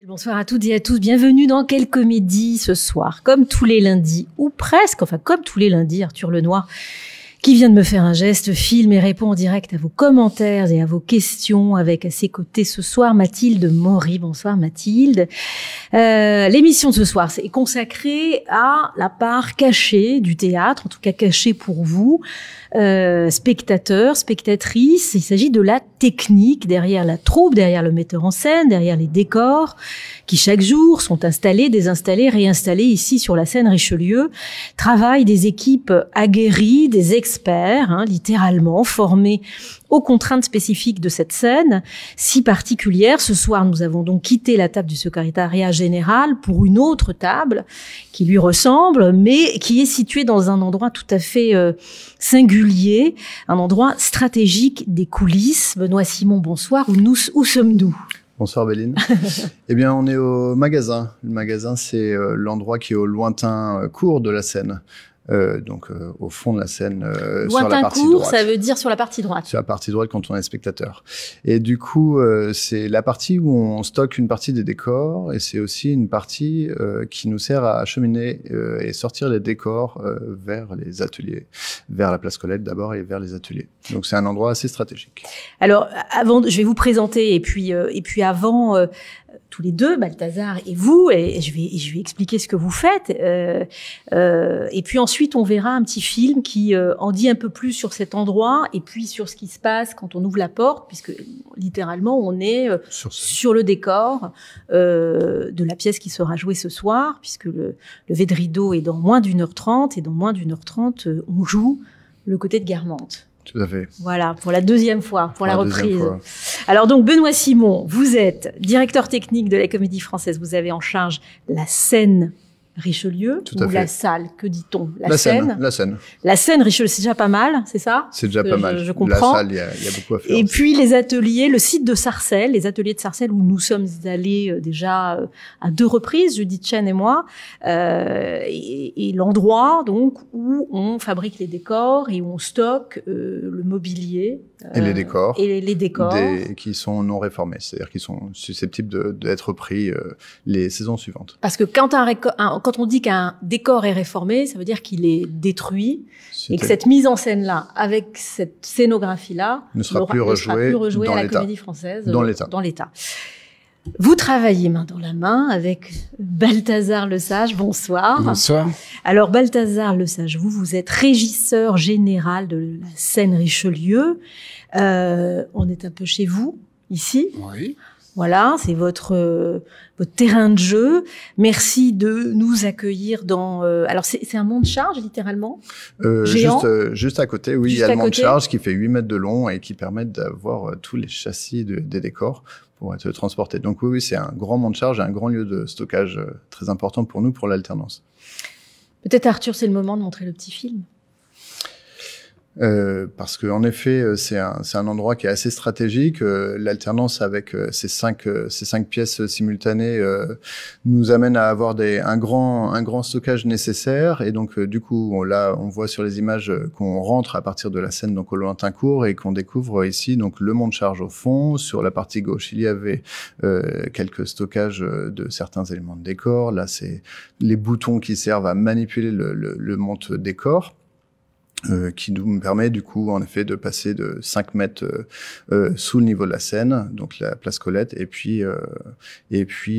Bonsoir à toutes et à tous, bienvenue dans Quelle Comédie ce soir, comme tous les lundis, ou presque, enfin comme tous les lundis, Arthur Lenoir, qui vient de me faire un geste, filme et répond en direct à vos commentaires et à vos questions, avec à ses côtés ce soir Mathilde Maury. Bonsoir Mathilde. L'émission de ce soir est consacrée à la part cachée du théâtre, en tout cas cachée pour vous, spectateurs, spectatrices. Il s'agit de la technique derrière la troupe, derrière le metteur en scène, derrière les décors qui chaque jour sont installés, désinstallés, réinstallés ici sur la scène Richelieu. Travaillent des équipes aguerries, des experts, littéralement formés aux contraintes spécifiques de cette scène si particulière. Ce soir, nous avons donc quitté la table du secrétariat général pour une autre table qui lui ressemble, mais qui est située dans un endroit tout à fait singulier, un endroit stratégique des coulisses. Benoît Simon, bonsoir. Où sommes-nous ? Bonsoir Béline. Eh bien, on est au magasin. Le magasin, c'est l'endroit qui est au lointain cours de la scène. Au fond de la scène, sur la partie court, droite. Ça veut dire sur la partie droite. Sur la partie droite quand on est spectateur. Et du coup, c'est la partie où on stocke une partie des décors, et c'est aussi une partie qui nous sert à acheminer et sortir les décors vers les ateliers, vers la place Colette d'abord et vers les ateliers. Donc c'est un endroit assez stratégique. Alors, avant, je vais vous présenter, et puis avant. Tous les deux, Balthazar et vous, et je vais expliquer ce que vous faites. Et puis ensuite, on verra un petit film qui en dit un peu plus sur cet endroit et puis sur ce qui se passe quand on ouvre la porte, puisque littéralement, on est sur le décor de la pièce qui sera jouée ce soir, puisque le lever de rideau est dans moins d'1h30, et dans moins d'1h30, on joue le côté de Guermantes. Tout à fait. Voilà, pour la deuxième fois, pour la reprise. Alors donc, Benoît Simon, vous êtes directeur technique de la Comédie Française. Vous avez en charge la scène Richelieu ou la salle, que dit-on? La scène. La scène Richelieu, c'est déjà pas mal, c'est ça? C'est déjà pas mal. Je comprends. La salle, il y a beaucoup à faire. Et puis les ateliers, le site de Sarcelles, les ateliers de Sarcelles où nous sommes allés déjà à 2 reprises, Judith Chen et moi, et l'endroit donc où on fabrique les décors et où on stocke le mobilier. Et les décors. Et les décors. Qui sont non réformés, c'est-à-dire qui sont susceptibles d'être pris les saisons suivantes. Parce que quand on dit qu'un décor est réformé, ça veut dire qu'il est détruit et que cette mise en scène-là, avec cette scénographie-là, ne sera plus rejouée à la Comédie Française dans l'État. Vous travaillez main dans la main avec Balthazar Lesage. Bonsoir. Bonsoir. Alors, Balthazar Lesage, vous êtes régisseur général de la scène Richelieu. On est un peu chez vous, ici. Oui. Voilà, c'est votre terrain de jeu. Merci de nous accueillir dans... alors, c'est un mont de charge, littéralement, géant. Juste à côté, oui, il y a le mont de charge qui fait 8 mètres de long et qui permet d'avoir tous les châssis des décors pour être transportés. Donc oui, c'est un grand mont de charge et un grand lieu de stockage très important pour nous, pour l'alternance. Peut-être, Arthur, c'est le moment de montrer le petit film. Parce que en effet, c'est un endroit qui est assez stratégique. L'alternance avec ces cinq pièces simultanées nous amène à avoir un grand stockage nécessaire. Et donc, du coup, on voit sur les images qu'on rentre à partir de la scène, donc au lointain cours, et qu'on découvre ici donc le mont de charge au fond. Sur la partie gauche, il y avait quelques stockages de certains éléments de décor. Là, c'est les boutons qui servent à manipuler le monte décor. Qui nous permet du coup en effet de passer de 5 mètres sous le niveau de la scène, donc la place Colette, et puis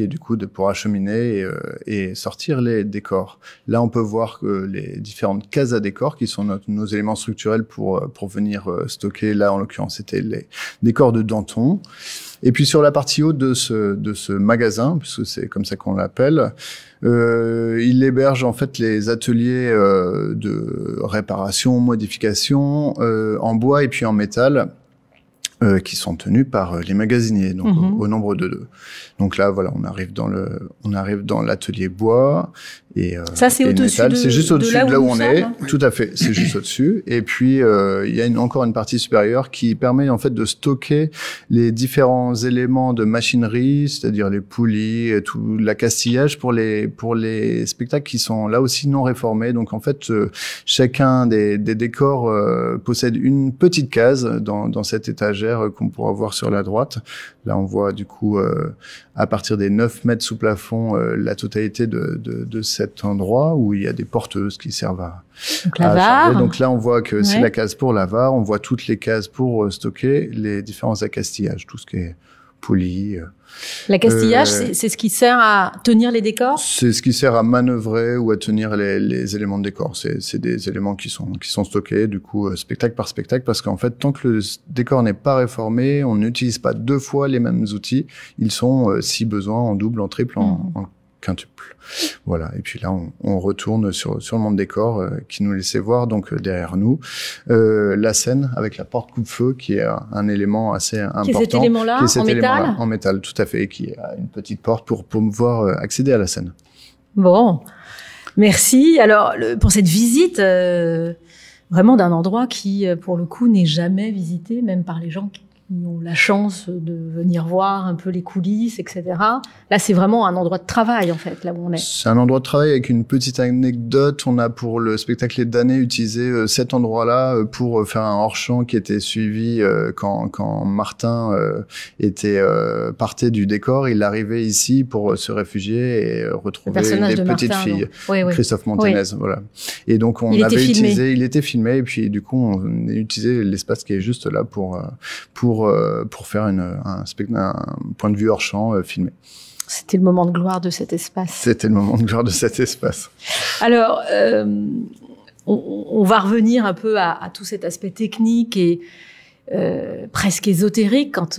du coup pour acheminer et sortir les décors. Là on peut voir que les différentes cases à décors qui sont nos éléments structurels pour venir stocker. Là en l'occurrence c'était les décors de Danton. Et puis sur la partie haute de ce magasin, puisque c'est comme ça qu'on l'appelle, il héberge en fait les ateliers de réparation, modification en bois et puis en métal, qui sont tenus par les magasiniers, donc au nombre de 2. Donc là, voilà, on arrive dans l'atelier bois et ça c'est au-dessus de, c'est juste au-dessus de là où on est. Hein. Tout à fait, c'est juste au-dessus. Et puis il y a encore une partie supérieure qui permet en fait de stocker les différents éléments de machinerie, c'est-à-dire les poulies, et tout l'accastillage pour les spectacles qui sont là aussi non réformés. Donc en fait, chacun des décors possède une petite case dans cette étagère étagères qu'on pourra voir sur la droite. Là, on voit du coup, à partir des 9 mètres sous plafond, la totalité de cet endroit où il y a des porteuses qui servent à VAR. Donc là, on voit que c'est la case pour la VAR. On voit toutes les cases pour stocker les différents accastillages, tout ce qui est poli. L'accastillage, c'est ce qui sert à tenir les décors? C'est ce qui sert à manœuvrer ou à tenir les éléments de décor. C'est des éléments qui sont stockés, du coup, spectacle par spectacle, parce qu'en fait, tant que le décor n'est pas réformé, on n'utilise pas 2 fois les mêmes outils. Ils sont, si besoin, en double, en triple, en quintuple. Voilà. Et puis là, on retourne sur le monde décor qui nous laissait voir donc derrière nous la scène avec la porte coupe-feu qui est un élément assez important. Qui est cet élément-là en métal? En métal, tout à fait, qui a une petite porte pour pouvoir accéder à la scène. Bon, merci. Alors pour cette visite, vraiment d'un endroit qui, pour le coup, n'est jamais visité, même par les gens qui ont la chance de venir voir un peu les coulisses, etc. Là, c'est vraiment un endroit de travail, en fait, là où on est. C'est un endroit de travail avec une petite anecdote. On a, pour le spectacle d'année, utilisé cet endroit-là pour faire un hors-champ qui était suivi quand Martin partait du décor. Il arrivait ici pour se réfugier et retrouver des petites filles. Oui. Christophe Montanez, voilà. Et donc, il était filmé, et puis, du coup, on a utilisé l'espace qui est juste là pour faire un point de vue hors champ filmé. C'était le moment de gloire de cet espace. C'était le moment de gloire de cet espace. Alors, on va revenir un peu à tout cet aspect technique et presque ésotérique quand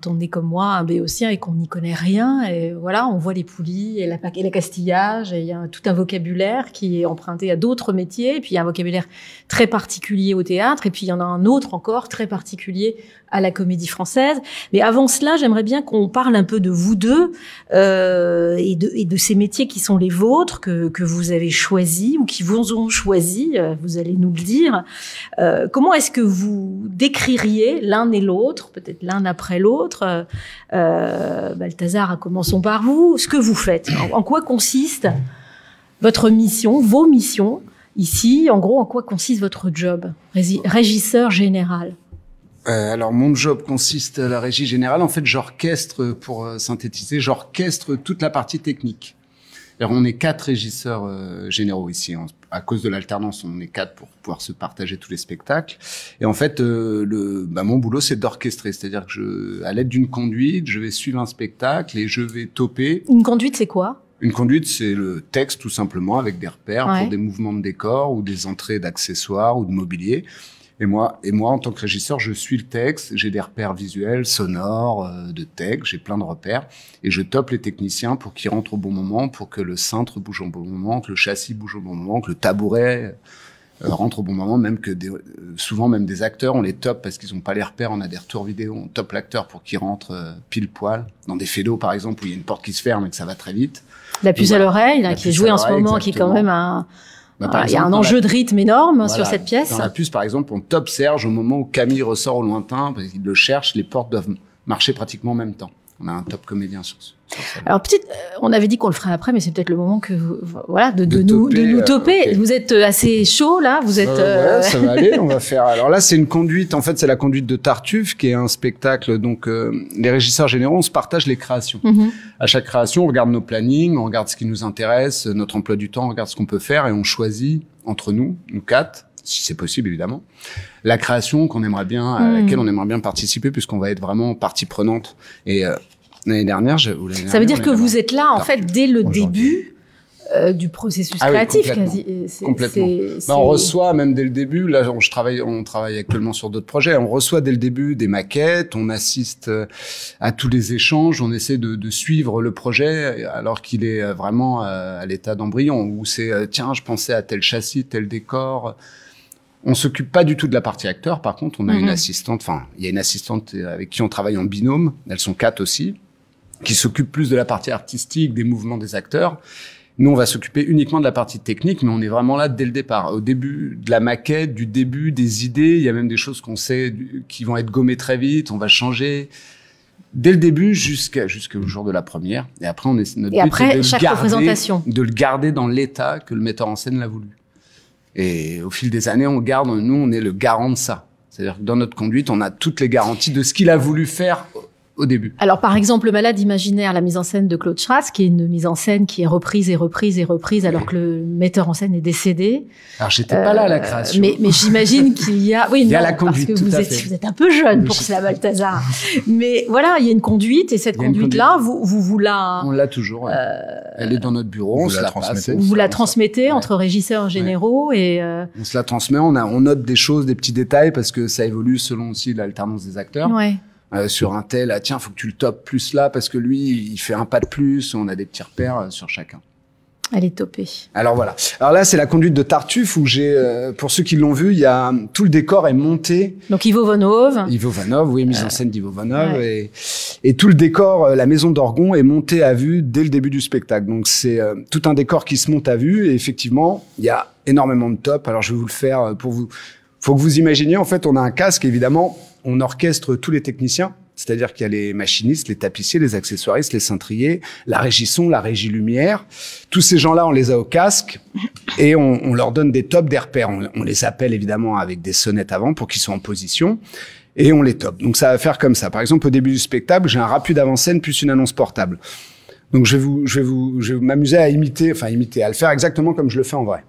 on est comme moi, un béotien, et qu'on n'y connaît rien. Et voilà, on voit les poulies et l'accastillage, et il y a tout un vocabulaire qui est emprunté à d'autres métiers. Et puis il y a un vocabulaire très particulier au théâtre, et puis il y en a un autre encore très particulier à la Comédie Française. Mais avant cela, j'aimerais bien qu'on parle un peu de vous deux et de ces métiers qui sont les vôtres, que vous avez choisis ou qui vous ont choisi. Vous allez nous le dire. Comment est-ce que vous décririez l'un et l'autre, peut-être l'un après l'autre? Balthazar, commençons par vous. Ce que vous faites, en quoi consiste votre mission, vos missions ici? En gros, en quoi consiste votre job, régisseur général? Alors, mon job consiste à la régie générale. En fait, j'orchestre, pour synthétiser, j'orchestre toute la partie technique. Alors, on est 4 régisseurs généraux ici. À cause de l'alternance, on est 4 pour pouvoir se partager tous les spectacles. Et en fait, mon boulot, c'est d'orchestrer. C'est-à-dire que à l'aide d'une conduite, je vais suivre un spectacle et je vais toper. Une conduite, c'est quoi? Une conduite, c'est le texte, tout simplement, avec des repères pour des mouvements de décor ou des entrées d'accessoires ou de mobilier. Et moi, en tant que régisseur, je suis le texte, j'ai des repères visuels, sonores, de texte, j'ai plein de repères, et je tope les techniciens pour qu'ils rentrent au bon moment, pour que le cintre bouge au bon moment, que le châssis bouge au bon moment, que le tabouret rentre au bon moment, même que souvent même des acteurs, on les tope parce qu'ils n'ont pas les repères, on a des retours vidéo, on tope l'acteur pour qu'il rentre pile poil. Dans des fédos, par exemple, où il y a une porte qui se ferme et que ça va très vite. La puce à l'oreille, qui est jouée en ce moment, exactement. Qui est quand même il y a un enjeu de rythme énorme sur cette pièce. Dans la puce, par exemple, on top Serge au moment où Camille ressort au lointain, parce qu'il le cherche, les portes doivent marcher pratiquement en même temps. On a un top comédien sur ça. Alors on avait dit qu'on le ferait après, mais c'est peut-être le moment que de nous toper. Okay. Vous êtes assez chaud là, vous êtes. Ça va aller. On va faire. Alors là, c'est une conduite. En fait, c'est la conduite de Tartuffe, qui est un spectacle. Donc, les régisseurs généraux, on se partage les créations. À chaque création, on regarde nos plannings, on regarde ce qui nous intéresse, notre emploi du temps, on regarde ce qu'on peut faire, et on choisit entre nous 4. Si c'est possible, évidemment, la création qu'on aimerait bien, à laquelle on aimerait bien participer, puisqu'on va être vraiment partie prenante. Et l'année dernière, ça veut dire que vous êtes là, en fait, dès le début du processus créatif, complètement. Quasi. Complètement. On reçoit même dès le début. Là, on travaille actuellement sur d'autres projets. On reçoit dès le début des maquettes. On assiste à tous les échanges. On essaie de suivre le projet alors qu'il est vraiment à l'état d'embryon. Où c'est tiens, je pensais à tel châssis, tel décor. On s'occupe pas du tout de la partie acteur. Par contre, on a une assistante. Enfin, il y a une assistante avec qui on travaille en binôme. Elles sont 4 aussi, qui s'occupe plus de la partie artistique, des mouvements des acteurs. Nous, on va s'occuper uniquement de la partie technique, mais on est vraiment là dès le départ. Au début de la maquette, du début, des idées, il y a même des choses qu'on sait qui vont être gommées très vite, on va changer. Dès le début jusqu'au jour de la première. Et après, notre but est de le garder dans l'état que le metteur en scène l'a voulu. Et au fil des années, on est le garant de ça. C'est-à-dire que dans notre conduite, on a toutes les garanties de ce qu'il a voulu faire au début. Alors, par exemple, Le Malade imaginaire, la mise en scène de Claude Schrass, qui est une mise en scène qui est reprise et reprise et reprise, alors que le metteur en scène est décédé. Alors, j'étais pas là à la création. Mais j'imagine qu'il y a... Oui, il y a la conduite, parce que vous êtes un peu jeune pour cela, Balthazar. Mais voilà, il y a une conduite, et cette conduite-là, vous la... On l'a toujours, ouais. Elle est dans notre bureau, on se la transmet. Vous la transmettez entre régisseurs généraux et... On se la transmet, on note des choses, des petits détails, parce que ça évolue selon aussi l'alternance des acteurs. Ouais. Sur un tel, tiens, faut que tu le topes plus là parce que lui, il fait un pas de plus. On a des petits repères sur chacun. Elle est topée. Alors voilà. Alors là, c'est la conduite de Tartuffe où pour ceux qui l'ont vu, il y a tout le décor est monté. Donc Ivo Vanov. Ivo Vanov, oui, mise en scène d'Ivo Vanov et tout le décor, la maison d'Orgon est montée à vue dès le début du spectacle. Donc c'est tout un décor qui se monte à vue et effectivement, il y a énormément de top. Alors je vais vous le faire pour vous. Faut que vous imaginiez, en fait, on a un casque, évidemment, on orchestre tous les techniciens, c'est-à-dire qu'il y a les machinistes, les tapissiers, les accessoiristes, les cintriers, la régie son, la régie lumière. Tous ces gens-là, on les a au casque et on leur donne des tops, des repères. On les appelle, évidemment, avec des sonnettes avant pour qu'ils soient en position et on les top. Donc, ça va faire comme ça. Par exemple, au début du spectacle, j'ai un rapu d'avant-scène plus une annonce portable. Donc, je vais m'amuser à à le faire exactement comme je le fais en vrai.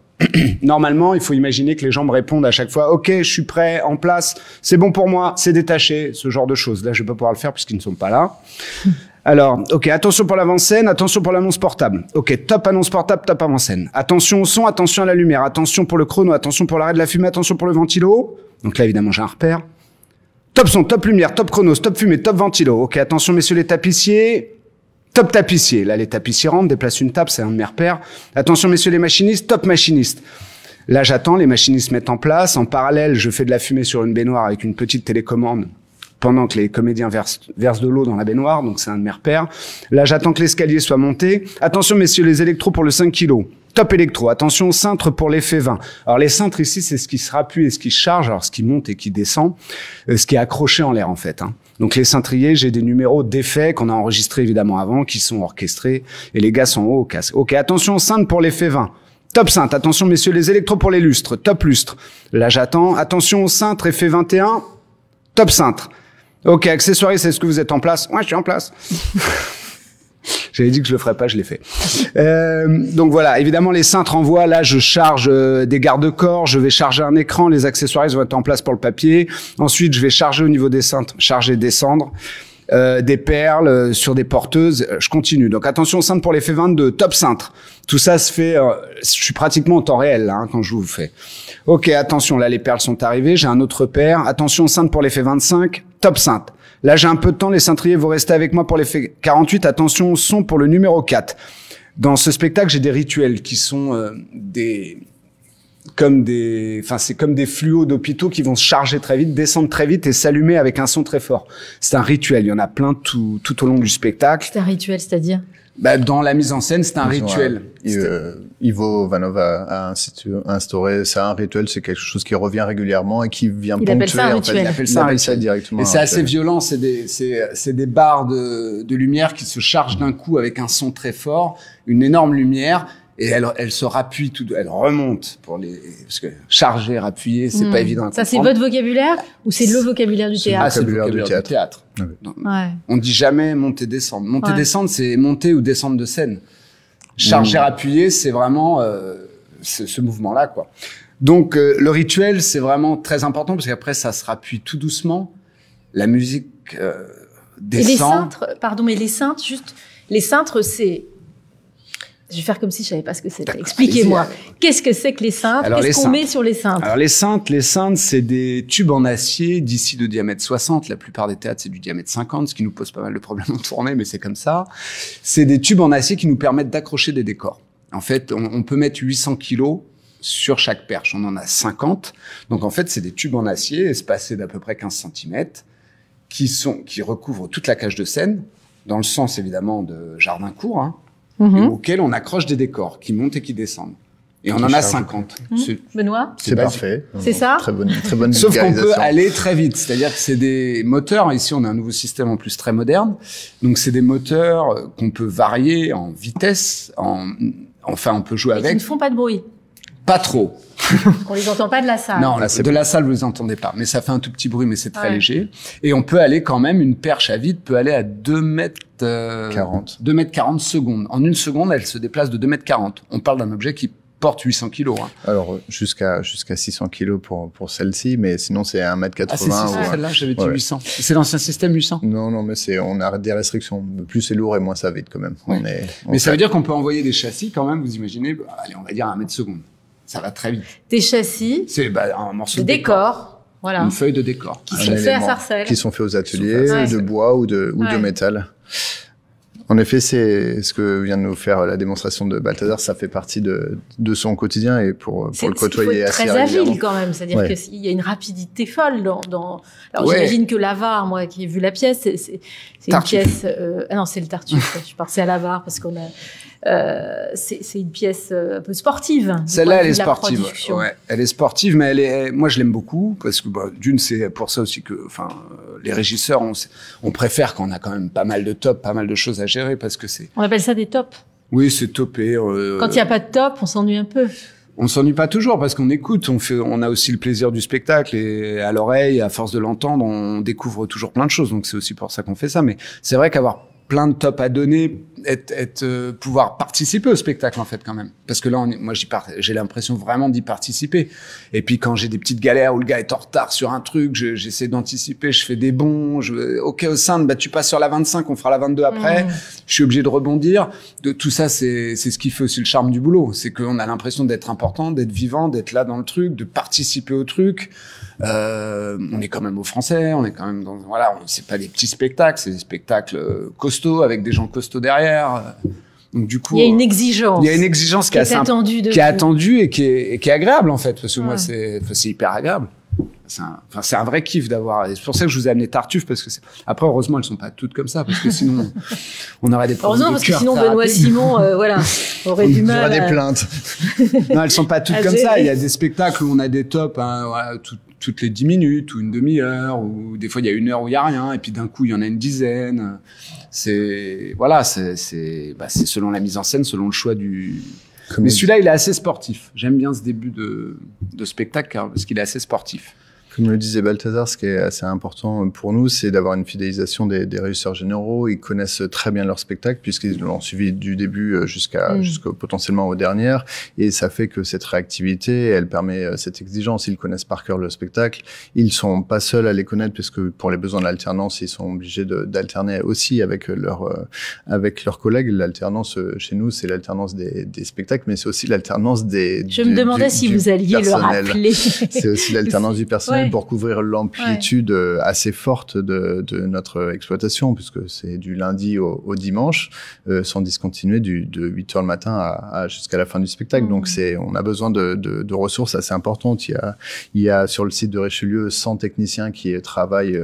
Normalement, il faut imaginer que les gens me répondent à chaque fois « Ok, je suis prêt, en place, c'est bon pour moi, c'est détaché », ce genre de choses. Là, je vais pas pouvoir le faire puisqu'ils ne sont pas là. Alors, ok, attention pour l'avant-scène, attention pour l'annonce portable. Ok, top annonce portable, top avant-scène. Attention au son, attention à la lumière, attention pour le chrono, attention pour l'arrêt de la fumée, attention pour le ventilo. Donc là, évidemment, j'ai un repère. Top son, top lumière, top chrono, top fumée, top ventilo. Ok, attention messieurs les tapissiers. Top tapissier. Là, les tapissiers rentrent, déplacent une table, c'est un de mes repères. Attention, messieurs les machinistes, top machiniste. Là, j'attends, les machinistes se mettent en place. En parallèle, je fais de la fumée sur une baignoire avec une petite télécommande pendant que les comédiens versent de l'eau dans la baignoire. Donc, c'est un de mes repères. Là, j'attends que l'escalier soit monté. Attention, messieurs les électros pour le 5 kg. Top électro. Attention, cintre pour l'effet 20. Alors, les cintres ici, c'est ce qui se rappuie et ce qui se charge. Alors, ce qui monte et qui descend. Ce qui est accroché en l'air, en fait, hein. Donc les cintriers, j'ai des numéros d'effets qu'on a enregistrés évidemment avant, qui sont orchestrés, et les gars sont au casque. Ok, attention, cintre pour l'effet 20. Top cintre, attention messieurs les électros pour les lustres, top lustre. Là j'attends, attention cintre, effet 21, top cintre. Ok, accessoiriste, est-ce que vous êtes en place? Ouais, je suis en place. J'avais dit que je le ferais pas, je l'ai fait. Donc voilà, évidemment les cintres envoient. Là, je charge des garde-corps, je vais charger un écran, les accessoires vont être en place pour le papier. Ensuite, je vais charger au niveau des cintres, charger, descendre. Des perles sur des porteuses, je continue. Donc attention, cintre pour l'effet 22, top cintre. Tout ça se fait, je suis pratiquement en temps réel là, hein, quand je vous fais. Ok, attention, là les perles sont arrivées, j'ai un autre paire. Attention, cintre pour l'effet 25, top cintre. Là j'ai un peu de temps, les cintriers vont rester avec moi pour l'effet 48. Attention, son pour le numéro 4. Dans ce spectacle, j'ai des rituels qui sont c'est comme des fluos d'hôpitaux qui vont se charger très vite, descendre très vite et s'allumer avec un son très fort. C'est un rituel. Il y en a plein tout au long du spectacle. C'est un rituel, c'est-à-dire? Dans la mise en scène, c'est un rituel. Ivo Vanov a instauré ça, un rituel, c'est quelque chose qui revient régulièrement et qui vient ponctuer. Il appelle ça directement. Et c'est assez violent. C'est des barres de lumière qui se chargent d'un coup avec un son très fort, une énorme lumière. Et elle se rappuie elle remonte parce que charger, rappuyer, c'est pas évident. Ça, c'est votre vocabulaire ou c'est le vocabulaire du théâtre? C'est le vocabulaire du théâtre. Ouais. On dit jamais monter, descendre. Monter, descendre, c'est monter ou descendre de scène. Charger, appuyer, c'est vraiment ce mouvement-là, quoi. Donc, le rituel, c'est vraiment très important parce qu'après, ça se rappuie tout doucement. La musique descend. Et les cintres, pardon, mais les cintres, c'est... Je vais faire comme si je savais pas ce que c'était. Expliquez-moi. Qu'est-ce que c'est que les cintres? Qu'est-ce qu'on met sur les cintres? Alors, les cintres, c'est des tubes en acier d'ici de diamètre 60. La plupart des théâtres, c'est du diamètre 50, ce qui nous pose pas mal de problèmes en tournée, mais c'est comme ça. C'est des tubes en acier qui nous permettent d'accrocher des décors. En fait, on peut mettre 800 kilos sur chaque perche. On en a 50. Donc, en fait, c'est des tubes en acier espacés d'à peu près 15 cm qui recouvrent toute la cage de scène, dans le sens, évidemment, de jardin-court, hein. Auquel on accroche des décors qui montent et qui descendent. Et on en a 50. Benoît? C'est parfait. C'est ça? Très bonne Sauf qu'on peut aller très vite. C'est-à-dire que c'est des moteurs. Ici, on a un nouveau système en plus très moderne. Donc, c'est des moteurs qu'on peut varier en vitesse. Enfin, on peut jouer avec. Qui ne font pas de bruit. Pas trop. On les entend pas de la salle. Non, de la salle, vous les entendez pas. Mais ça fait un tout petit bruit, mais c'est très léger. Et on peut aller quand même, une perche à vide peut aller à 2 mètres 40. 2 mètres 40 secondes. En une seconde, elle se déplace de 2 mètres 40. On parle d'un objet qui porte 800 kilos. Hein. Alors, jusqu'à 600 kilos pour celle-ci, mais sinon, c'est 1 mètre 80. Ah, c'est celle-là, j'avais dit 800. C'est l'ancien système 800? Non, mais on a des restrictions. Plus c'est lourd et moins ça vide, quand même. Ouais. Mais ça veut dire qu'on peut envoyer des châssis, quand même, vous imaginez, allez, on va dire 1 mètre seconde. Ça va très vite. Des châssis. C'est un morceau de décor. Voilà. Une feuille de décor. Qui sont faits à Sarcelles. Qui sont faits aux ateliers, de bois ou de métal. En effet, c'est ce que vient de nous faire la démonstration de Balthazar. Ça fait partie de son quotidien et pour le côtoyer assez régulièrement. C'est très agile quand même. C'est-à-dire qu'il y a une rapidité folle dans... Alors j'imagine que l'Avare, moi qui ai vu la pièce, c'est une pièce... non, c'est le Tartuffe. Je pensais à l'Avare parce qu'on a... c'est une pièce un peu sportive. Celle-là, elle est sportive. Ouais, elle est sportive, mais moi, je l'aime beaucoup parce que d'une, c'est pour ça aussi que, les régisseurs, on préfère quand on a quand même pas mal de top, pas mal de choses à gérer parce que c'est. On appelle ça des tops. Oui, c'est topé. Quand il n'y a pas de top, on s'ennuie un peu. On s'ennuie pas toujours parce qu'on écoute, on a aussi le plaisir du spectacle et à l'oreille, à force de l'entendre, on découvre toujours plein de choses. Donc c'est aussi pour ça qu'on fait ça. Mais c'est vrai qu'avoir plein de top à donner, pouvoir participer au spectacle en fait quand même. Parce que là, moi j'ai l'impression vraiment d'y participer. Et puis quand j'ai des petites galères où le gars est en retard sur un truc, j'essaie d'anticiper, je fais des bons, ok au centre, tu passes sur la 25, on fera la 22 après. Je suis obligé de rebondir. Tout ça, c'est ce qui fait aussi le charme du boulot, c'est qu'on a l'impression d'être important, d'être vivant, d'être là dans le truc, de participer au truc. On est quand même aux Français, on est quand même c'est pas des petits spectacles, c'est des spectacles costauds avec des gens costauds derrière. Donc du coup, il y a une exigence. Il y a une exigence qui est attendue et qui est agréable en fait, parce que moi c'est hyper agréable. C'est un vrai kiff d'avoir. C'est pour ça que je vous ai amené Tartuffe parce que après heureusement elles sont pas toutes comme ça parce que sinon on aurait des problèmes. Heureusement parce que sinon Benoît Simon aurait du mal. Il y aurait des plaintes. Non, elles sont pas toutes comme ça. Il y a des spectacles où on a des tops toutes les 10 minutes ou une demi-heure ou des fois il y a 1 heure où il y a rien et puis d'un coup il y en a une dizaine. C'est selon la mise en scène, selon le choix du. Mais celui-là, il est assez sportif. J'aime bien ce début de spectacle parce qu'il est assez sportif. Comme le disait Balthazar, ce qui est assez important pour nous, c'est d'avoir une fidélisation des régisseurs généraux. Ils connaissent très bien leur spectacle puisqu'ils l'ont suivi du début jusqu'au potentiellement aux dernières. Et ça fait que cette réactivité, elle permet cette exigence. Ils connaissent par cœur le spectacle. Ils sont pas seuls à les connaître parce que pour les besoins de l'alternance, ils sont obligés d'alterner aussi avec leurs collègues. L'alternance chez nous, c'est l'alternance des spectacles, mais c'est aussi l'alternance Je me demandais si vous alliez le rappeler. C'est aussi l'alternance du personnel. Pour couvrir l'amplitude assez forte de notre exploitation, puisque c'est du lundi au dimanche, sans discontinuer de 8h le matin jusqu'à la fin du spectacle. Donc on a besoin de ressources assez importantes. Il y a sur le site de Richelieu 100 techniciens qui travaillent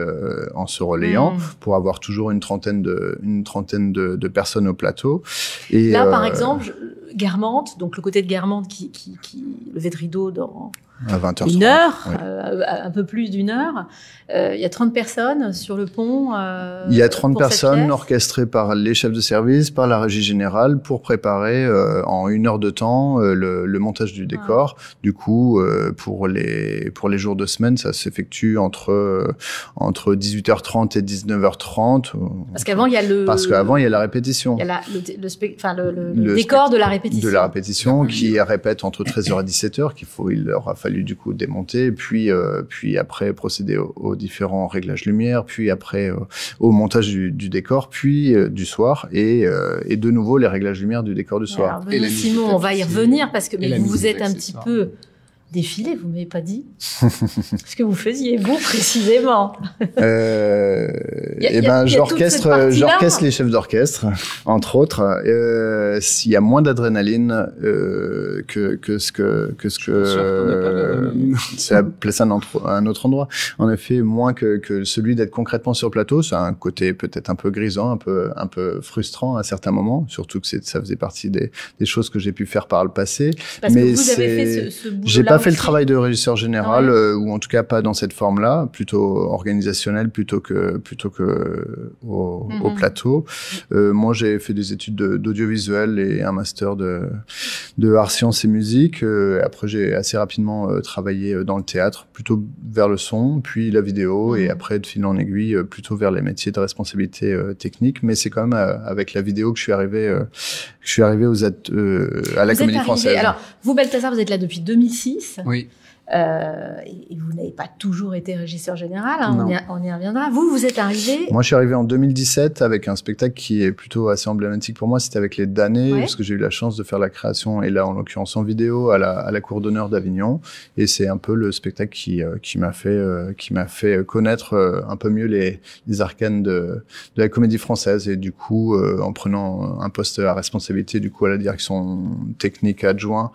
en se relayant pour avoir toujours une trentaine de personnes au plateau. Et là, par exemple, Guermantes, donc le côté de Guermantes qui levait de rideau dans à 20h30, une heure, un peu plus d'1 heure. Il y a 30 personnes sur le pont. Il y a 30 personnes orchestrées par les chefs de service, par la régie générale, pour préparer en 1 heure de temps le montage du décor. Du coup, pour les jours de semaine, ça s'effectue entre 18h30 et 19h30. Parce qu'avant, il y a la répétition. Il y a le décor de la répétition. De la répétition qui répète entre 13h et 17h, il leur a fallu du coup démonter, puis après procéder aux différents réglages lumière, puis après au montage du décor, puis du soir et de nouveau les réglages lumière du décor du soir. Alors, Simon, on va y revenir parce que vous êtes un petit peu défilé, vous m'avez pas dit ce que vous faisiez, vous, précisément. J'orchestre les chefs d'orchestre, entre autres. S'il y a moins d'adrénaline que ce que c'est placé à un autre endroit. En effet, moins que celui d'être concrètement sur plateau. C'est un côté peut-être un peu grisant, un peu frustrant à certains moments, surtout que ça faisait partie des choses que j'ai pu faire par le passé. Parce que vous avez fait ce boulot-là pas fait le travail de régisseur général, ou en tout cas pas dans cette forme-là, plutôt organisationnel plutôt que au plateau. Moi, j'ai fait des études d'audiovisuel et un master de arts, sciences et musique. Après, j'ai assez rapidement travaillé dans le théâtre, plutôt vers le son, puis la vidéo, et après, de fil en aiguille, plutôt vers les métiers de responsabilité technique. Mais c'est quand même avec la vidéo que je suis arrivé à la Comédie Française. Alors, vous, Balthazar, vous êtes là depuis 2006. Oui. Et vous n'avez pas toujours été régisseur général, hein, on y reviendra. Vous êtes arrivé... Moi, je suis arrivé en 2017 avec un spectacle qui est plutôt assez emblématique pour moi. C'était avec Les Damnés, parce que j'ai eu la chance de faire la création, et là, en l'occurrence, en vidéo, à la Cour d'honneur d'Avignon. Et c'est un peu le spectacle qui m'a fait connaître un peu mieux les arcanes de la Comédie Française. Et du coup, en prenant un poste à responsabilité, du coup, à la direction technique adjoint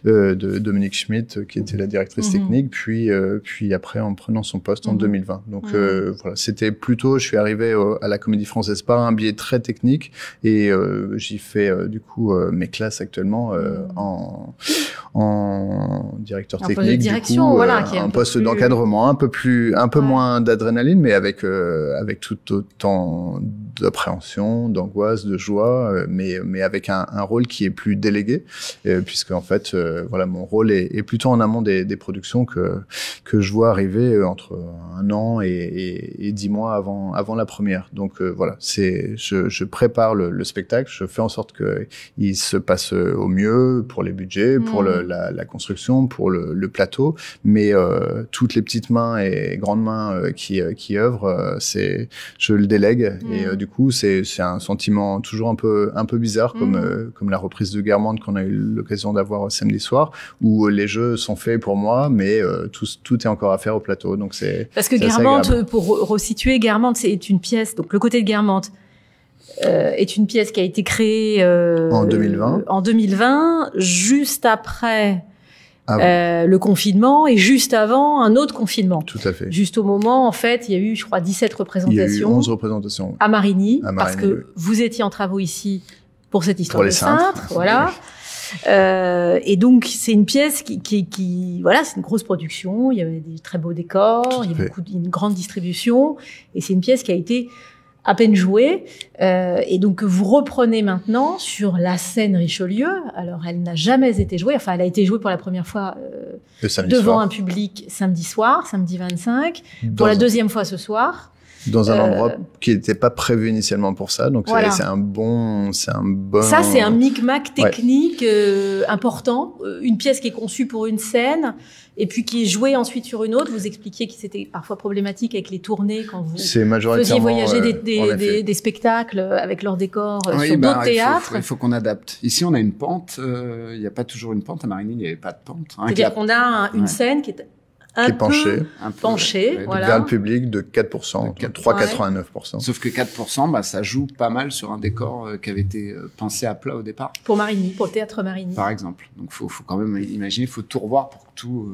de Dominique Schmitt, qui était la directrice technique, puis après en prenant son poste en 2020. Donc voilà, c'était plutôt, je suis arrivé à la Comédie Française par un biais très technique, et j'y fais du coup mes classes actuellement en directeur technique, poste de direction, du coup, voilà, qui est un poste d'encadrement, un peu moins d'adrénaline, mais avec tout autant d'appréhension, d'angoisse, de joie, mais avec un rôle qui est plus délégué, puisque en fait, voilà, mon rôle est plutôt en amont des productions que je vois arriver entre 1 an et 10 mois avant la première. Donc voilà, je prépare le spectacle, je fais en sorte que il se passe au mieux pour les budgets, pour la construction, pour le plateau, mais toutes les petites mains et grandes mains qui œuvrent, je le délègue, et du coup c'est un sentiment toujours un peu bizarre, comme la reprise de Guermantes qu'on a eu l'occasion d'avoir samedi soir, où les jeux sont faits pour moi, mais tout est encore à faire au plateau. Donc parce que Guermantes, pour resituer, Guermantes, c'est une pièce. Donc le côté de Guermantes est une pièce qui a été créée en 2020. En 2020, juste après le confinement, et juste avant un autre confinement. Tout à fait. Juste au moment, en fait, il y a eu, je crois, 17 représentations. Il y a eu 11 représentations. À Marigny, parce que vous étiez en travaux ici pour cette histoire de cintres. Voilà. Et donc c'est une pièce qui voilà, c'est une grosse production, il y avait des très beaux décors, il y a une grande distribution, et c'est une pièce qui a été à peine jouée, et donc vous reprenez maintenant sur la scène Richelieu. Alors elle n'a jamais été jouée, enfin elle a été jouée pour la première fois devant un public samedi 25, pour la deuxième fois ce soir. Dans un endroit qui n'était pas prévu initialement pour ça, donc voilà. c'est un bon. Ça, c'est un micmac technique important. Une pièce qui est conçue pour une scène, et puis qui est jouée ensuite sur une autre. Vous expliquiez que c'était parfois problématique avec les tournées quand vous faisiez voyager des spectacles avec leurs décors sur d'autres théâtres. Il faut qu'on adapte. Ici, on a une pente. Il n'y a pas toujours une pente. À Marigny, il n'y avait pas de pente. C'est-à-dire qu'on a une scène qui est un peu penché, voilà. Vers le public de 4%, 3,89%. Sauf que 4%, ça joue pas mal sur un décor qui avait été pensé à plat au départ. Pour Marigny, pour le théâtre Marigny. Par exemple. Donc faut quand même imaginer, il faut tout revoir pour que tout...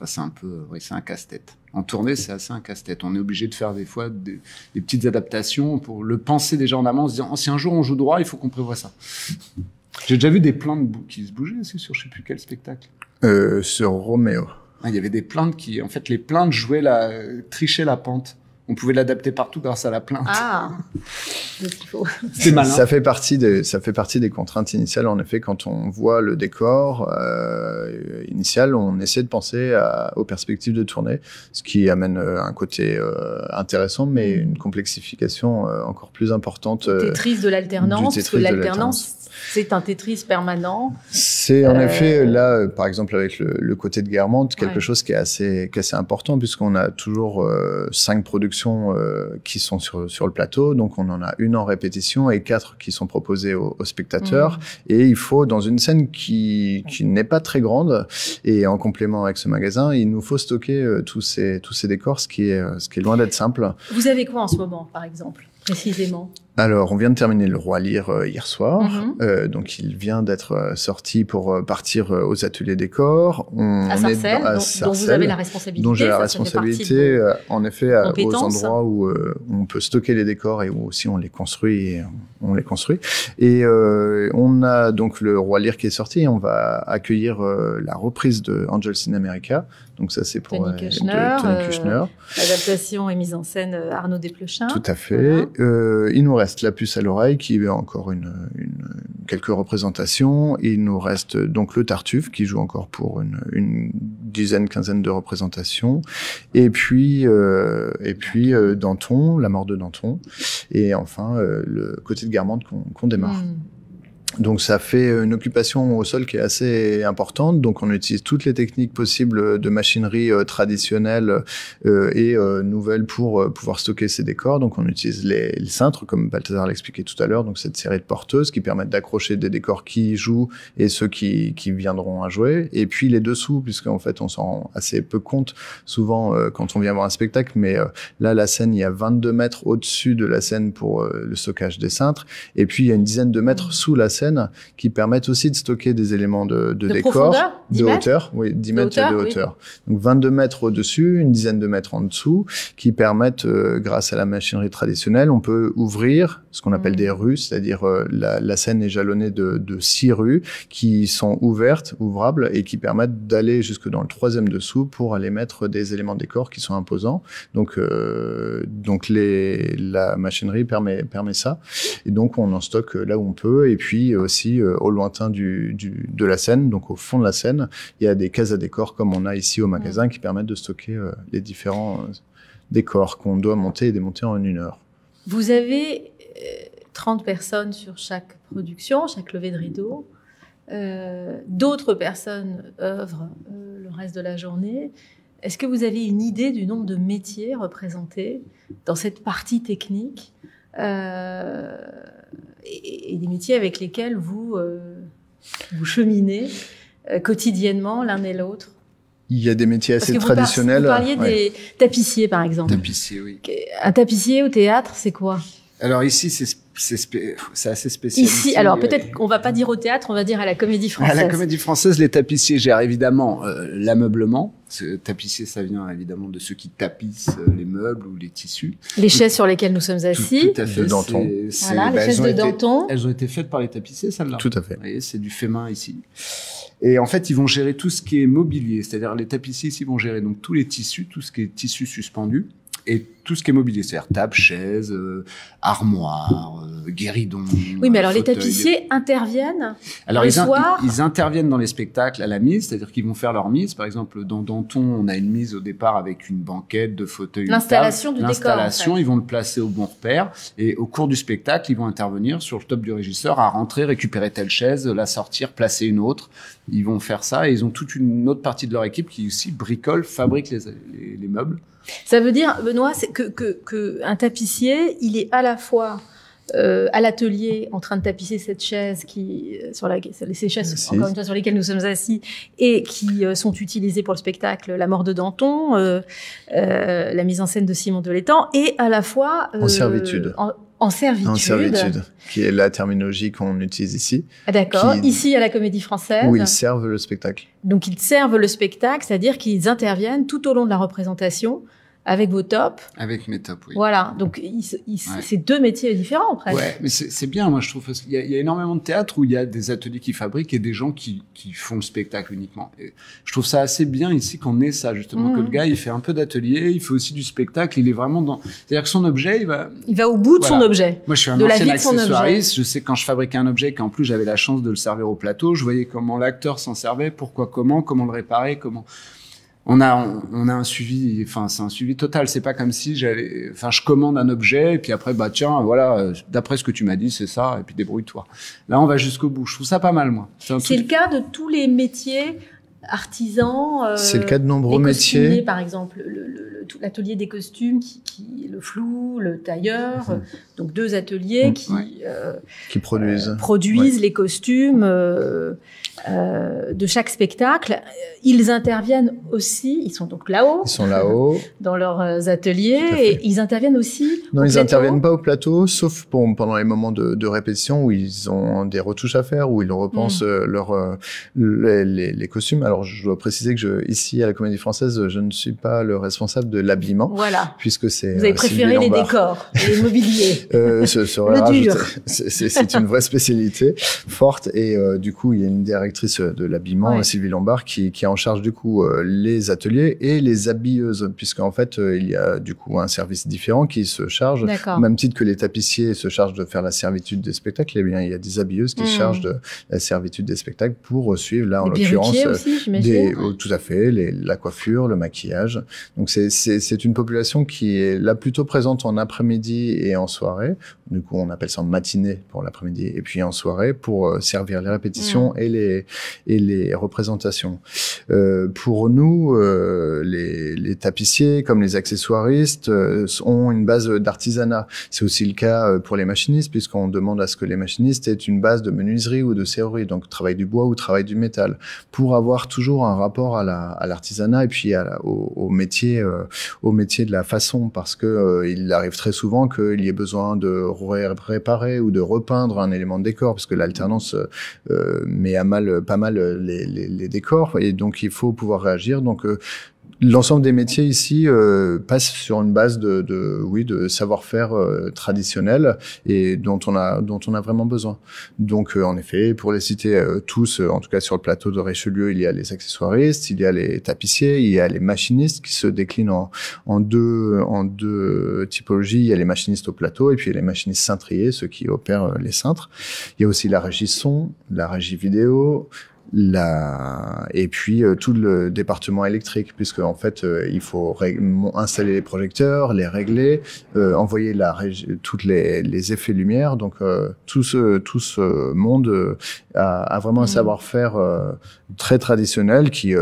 c'est un peu... c'est un casse-tête. En tournée, c'est assez un casse-tête. On est obligé de faire des fois des petites adaptations pour le penser déjà en amont, en se disant, si un jour on joue droit, il faut qu'on prévoie ça. J'ai déjà vu des plaintes qui se bougeaient aussi sur je sais plus quel spectacle. Sur Roméo. Il y avait des plaintes qui, en fait, les plaintes trichaient la pente. On pouvait l'adapter partout grâce à la plainte. Ah, c'est malin. Ça fait partie des contraintes initiales. En effet, quand on voit le décor initial, on essaie de penser aux perspectives de tournée, ce qui amène un côté intéressant, mais une complexification encore plus importante. Tetris de l'alternance, parce que l'alternance, c'est un Tetris permanent. C'est en effet là, par exemple avec le côté de Guermantes, quelque chose qui est assez important, puisqu'on a toujours 5 productions qui sont sur le plateau, donc on en a une en répétition et 4 qui sont proposées aux spectateurs, et il faut, dans une scène qui n'est pas très grande, et en complément avec ce magasin, il nous faut stocker tous ces décors, ce qui est loin d'être simple. Vous avez quoi en ce moment, par exemple, précisément? Alors, on vient de terminer Le Roi Lear hier soir, donc il vient d'être sorti pour partir aux ateliers décors. À Sarcelles, dont vous avez la responsabilité. Dont j'ai la responsabilité, en effet, aux endroits où on peut stocker les décors et où aussi on les construit. Et on a donc Le Roi Lear qui est sorti, et on va accueillir la reprise de Angels in America. Donc ça, c'est pour Tony Kushner. Adaptation et mise en scène Arnaud Desplechin. Tout à fait. Voilà. Il nous reste La Puce à l'oreille, qui est encore quelques représentations. Il nous reste donc Le Tartuffe, qui joue encore pour une quinzaine de représentations. Et puis Danton, La mort de Danton. Et enfin, le Côté de Guermantes qu'on démarre. Donc ça fait une occupation au sol qui est assez importante. Donc on utilise toutes les techniques possibles de machinerie traditionnelle et nouvelles pour pouvoir stocker ces décors. Donc on utilise les cintres, comme Balthazar l'expliquait tout à l'heure. Donc cette série de porteuses qui permettent d'accrocher des décors qui jouent et ceux qui viendront à jouer. Et puis les dessous, puisqu'en fait on s'en rend assez peu compte souvent quand on vient voir un spectacle. Mais là, la scène, il y a 22 mètres au-dessus de la scène pour le stockage des cintres. Et puis il y a une dizaine de mètres sous la scène qui permettent aussi de stocker des éléments de décor, de hauteur, 10 mètres de hauteur. Oui. Donc 22 mètres au-dessus, une dizaine de mètres en dessous, qui permettent, grâce à la machinerie traditionnelle, on peut ouvrir ce qu'on appelle des rues, c'est-à-dire la scène est jalonnée de 6 rues qui sont ouvertes, ouvrables, et qui permettent d'aller jusque dans le 3e dessous pour aller mettre des éléments de décor qui sont imposants. Donc la machinerie permet ça, et donc on en stocke là où on peut. Et puis aussi au lointain de la scène, donc au fond de la scène, il y a des cases à décor comme on a ici au magasin qui permettent de stocker les différents décors qu'on doit monter et démonter en 1 heure. Vous avez 30 personnes sur chaque production, chaque levée de rideau. D'autres personnes œuvrent le reste de la journée. Est-ce que vous avez une idée du nombre de métiers représentés dans cette partie technique et des métiers avec lesquels vous cheminez quotidiennement l'un et l'autre? Il y a des métiers assez traditionnels. Vous parliez des tapissiers, par exemple. Tapissier, oui. Un tapissier au théâtre, c'est quoi? Alors ici, c'est assez spécial. Ici, alors peut-être qu'on va pas dire au théâtre, on va dire à la Comédie Française. À la Comédie Française, les tapissiers gèrent évidemment l'ameublement. Tapissier, ça vient évidemment de ceux qui tapissent les meubles ou les tissus. Les chaises sur lesquelles nous sommes assis. Tout à fait. De Danton. Voilà, les chaises de Danton. Elles ont été faites par les tapissiers, celles-là. Tout à fait. Vous voyez, c'est du fait main ici. Et en fait, ils vont gérer tout ce qui est mobilier. C'est-à-dire, les tapissiers ici vont gérer donc tous les tissus, tout ce qui est tissu suspendu. Et tout ce qui est mobilier, c'est-à-dire table, chaise, armoire, guéridon. Oui, mais alors les tapissiers interviennent alors le soir. Ils interviennent dans les spectacles à la mise, c'est-à-dire qu'ils vont faire leur mise. Par exemple, dans Danton, on a une mise au départ avec une banquette, 2 fauteuils, l'installation du décor. L'installation, en fait. Ils vont le placer au bon repère. Et au cours du spectacle, ils vont intervenir sur le top du régisseur à rentrer, récupérer telle chaise, la sortir, placer une autre. Ils vont faire ça et ils ont toute une autre partie de leur équipe qui aussi bricole, fabrique les meubles. Ça veut dire, Benoît, que un tapissier, il est à la fois à l'atelier en train de tapisser cette chaise ces chaises encore une fois sur lesquelles nous sommes assis et qui sont utilisées pour le spectacle La mort de Danton, la mise en scène de Simon de l'Étang, et à la fois en servitude. En servitude, qui est la terminologie qu'on utilise ici. Ah, d'accord. Ici, à la Comédie Française. Où ils servent le spectacle. Donc, ils servent le spectacle, c'est-à-dire qu'ils interviennent tout au long de la représentation avec vos tops. Avec mes tops, oui. Voilà. Donc, c'est 2 métiers différents, presque. Ouais, mais c'est bien, moi, je trouve. Il y a énormément de théâtres où il y a des ateliers qui fabriquent et des gens qui font le spectacle uniquement. Et je trouve ça assez bien ici qu'on ait ça, justement, que le gars, il fait un peu d'atelier, il fait aussi du spectacle, il est vraiment dans... C'est-à-dire que son objet, il va au bout de son objet. Moi, je suis un ancien accessoiriste. Je sais quand je fabriquais un objet qu'en plus, j'avais la chance de le servir au plateau, je voyais comment l'acteur s'en servait, pourquoi, comment le réparer, comment... On a un suivi, enfin, c'est un suivi total. C'est pas comme si je commande un objet et puis après, tiens, voilà, d'après ce que tu m'as dit, c'est ça, et puis débrouille-toi. Là, on va jusqu'au bout. Je trouve ça pas mal, moi. C'est le cas de tous les métiers artisans. C'est le cas de nombreux métiers. Par exemple, tout l'atelier des costumes, le flou, le tailleur, donc 2 ateliers qui produisent les costumes de chaque spectacle. Ils interviennent aussi, ils sont donc là-haut. Ils sont là-haut. Dans leurs ateliers, et ils interviennent aussi Non, ils n'interviennent pas au plateau, sauf pendant les moments de répétition où ils ont des retouches à faire, où ils repensent les costumes. Alors, je dois préciser que ici, à la Comédie Française, je ne suis pas le responsable de l'habillement. Voilà. Puisque c'est Vous avez préféré les décors, les mobiliers. C'est une vraie spécialité forte. Et du coup, il y a une directrice de l'habillement, Sylvie Lombard, qui est en charge du coup les ateliers et les habilleuses, puisqu'en fait, il y a du coup un service différent qui se charge, au même titre que les tapissiers se chargent de faire la servitude des spectacles, eh bien, il y a des habilleuses qui se chargent de la servitude des spectacles pour suivre, là, en l'occurrence, tout à fait, la coiffure, le maquillage. Donc, c'est une population qui est là plutôt présente en après-midi et en soirée. Du coup, on appelle ça en matinée pour l'après-midi, et puis en soirée pour servir les répétitions et les représentations. Pour nous, les tapissiers, comme les accessoiristes, ont une base d'artisanat. C'est aussi le cas pour les machinistes, puisqu'on demande à ce que les machinistes aient une base de menuiserie ou de serrurerie, donc travail du bois ou travail du métal, pour avoir toujours un rapport à l'artisanat et puis au métier de la façon, parce que il arrive très souvent qu'il y ait besoin de réparer ou de repeindre un élément de décor, parce que l'alternance met pas mal les décors, et donc il faut pouvoir réagir. Donc l'ensemble des métiers ici passe sur une base de savoir-faire traditionnel et dont on a vraiment besoin. Donc en effet, pour les citer tous, en tout cas sur le plateau de Richelieu, il y a les accessoiristes, il y a les tapissiers, il y a les machinistes qui se déclinent en deux typologies. Il y a les machinistes au plateau et puis les machinistes cintriers, ceux qui opèrent les cintres. Il y a aussi la régie son, la régie vidéo, et puis tout le département électrique, puisque en fait il faut installer les projecteurs, les régler, envoyer toutes les effets lumière. Donc tout ce monde a vraiment un savoir-faire très traditionnel qui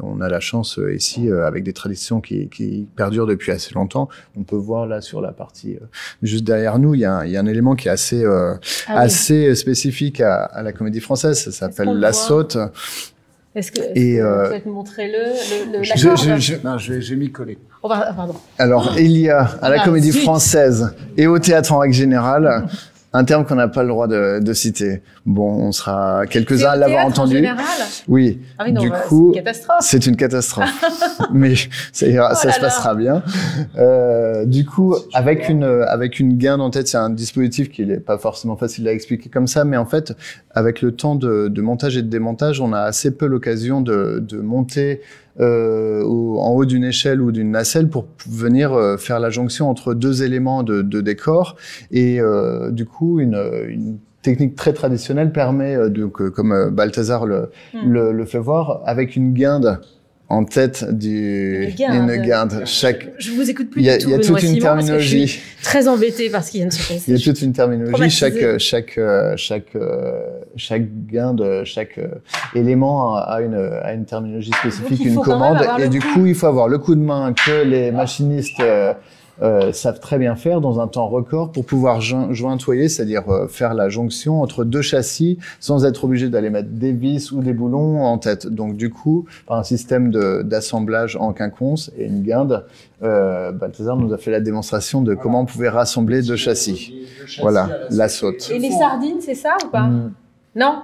on a la chance ici avec des traditions qui perdurent depuis assez longtemps. On peut voir là sur la partie juste derrière nous, il y a un élément qui est assez spécifique à la Comédie Française. Ça s'appelle la saute. Est-ce que peut-être montrer je vais m'y coller. Oh, pardon. Alors, il y a à la Comédie Française et au théâtre en règle générale un terme qu'on n'a pas le droit de citer. Bon, on sera quelques-uns à l'avoir entendu. Oui. Ah oui, non, du coup, c'est une catastrophe. Mais ça ira, ça se passera bien. Du coup, avec une guinde en tête, c'est un dispositif qui n'est pas forcément facile à expliquer comme ça, mais en fait, avec le temps de montage et de démontage, on a assez peu l'occasion de monter en haut d'une échelle ou d'une nacelle pour venir faire la jonction entre deux éléments de décor, et du coup une technique très traditionnelle permet comme Balthazar le fait voir, avec une guinde en tête une guinde. Je vous écoute plus du tout. Il y a toute une terminologie. Je suis très embêtée par ce qui vient de se passer. Il y a toute une terminologie. Chaque guinde, chaque élément a une terminologie spécifique, une commande. Et du coup, il faut avoir le coup de main que les machinistes savent très bien faire dans un temps record pour pouvoir jointoyer, c'est-à-dire faire la jonction entre deux châssis sans être obligé d'aller mettre des vis ou des boulons en tête. Donc du coup, par un système d'assemblage en quinconce et une guinde, Balthazar nous a fait la démonstration de comment on pouvait rassembler deux châssis. Voilà, la saute. Et les sardines, c'est ça ou pas? Non.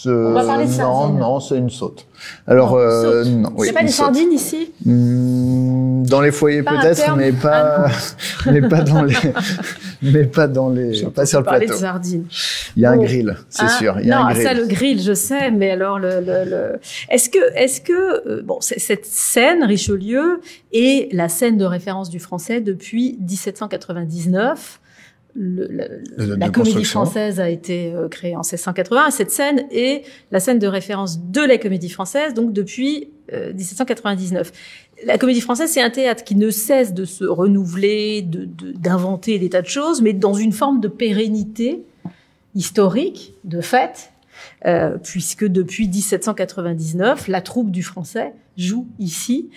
On va parler de sardines. Non, c'est une saute. Alors, non. Il n'y a pas des sardines ici? Dans les foyers peut-être, mais pas pas sur le plateau. De sardines. Il y a un grill, c'est sûr. Il y a un grill. Ça, le grill, je sais, mais alors est-ce que bon, cette scène Richelieu est la scène de référence du français depuis 1799. La Comédie Française a été créée en 1680. Cette scène est la scène de référence de la Comédie Française, donc depuis 1799. La Comédie Française, c'est un théâtre qui ne cesse de se renouveler, d'inventer des tas de choses, mais dans une forme de pérennité historique, de fait. puisque depuis 1799, la troupe du Français joue ici.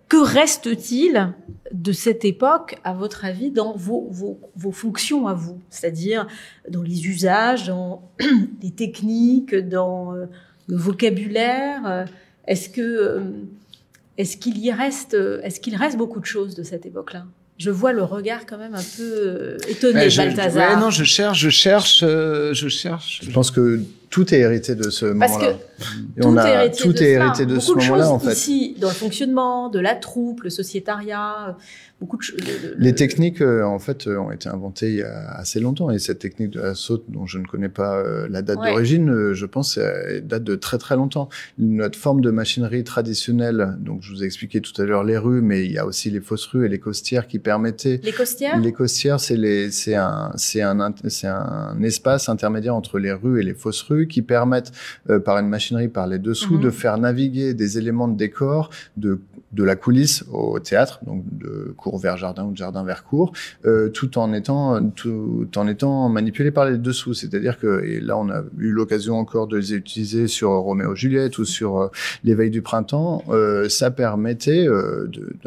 Que reste-t-il de cette époque, à votre avis, dans vos fonctions à vous? C'est-à-dire dans les usages, dans les techniques, dans le vocabulaire. Est-ce qu'il reste beaucoup de choses de cette époque-là? Je vois le regard quand même un peu étonné, Balthazar. Ouais, non, je cherche. Je pense que tout est hérité de ce moment-là. Parce que tout est hérité de ce moment-là, en fait. Ici, dans le fonctionnement de la troupe, le sociétariat, beaucoup de choses. Les techniques, en fait, ont été inventées il y a assez longtemps. Et cette technique de la saute, dont je ne connais pas la date d'origine, je pense, date de très très longtemps. Notre forme de machinerie traditionnelle, donc je vous ai expliqué tout à l'heure les rues, mais il y a aussi les fausses rues et les costières qui permettaient. Les costières? Les costières, c'est un espace intermédiaire entre les rues et les fausses rues qui permettent, par une machinerie par les dessous, de faire naviguer des éléments de décor de la coulisse au théâtre, donc de cour vers jardin ou de jardin vers cour, tout en étant manipulé par les dessous. C'est-à-dire que, et là on a eu l'occasion encore de les utiliser sur Roméo et Juliette ou sur l'éveil du printemps, ça permettait,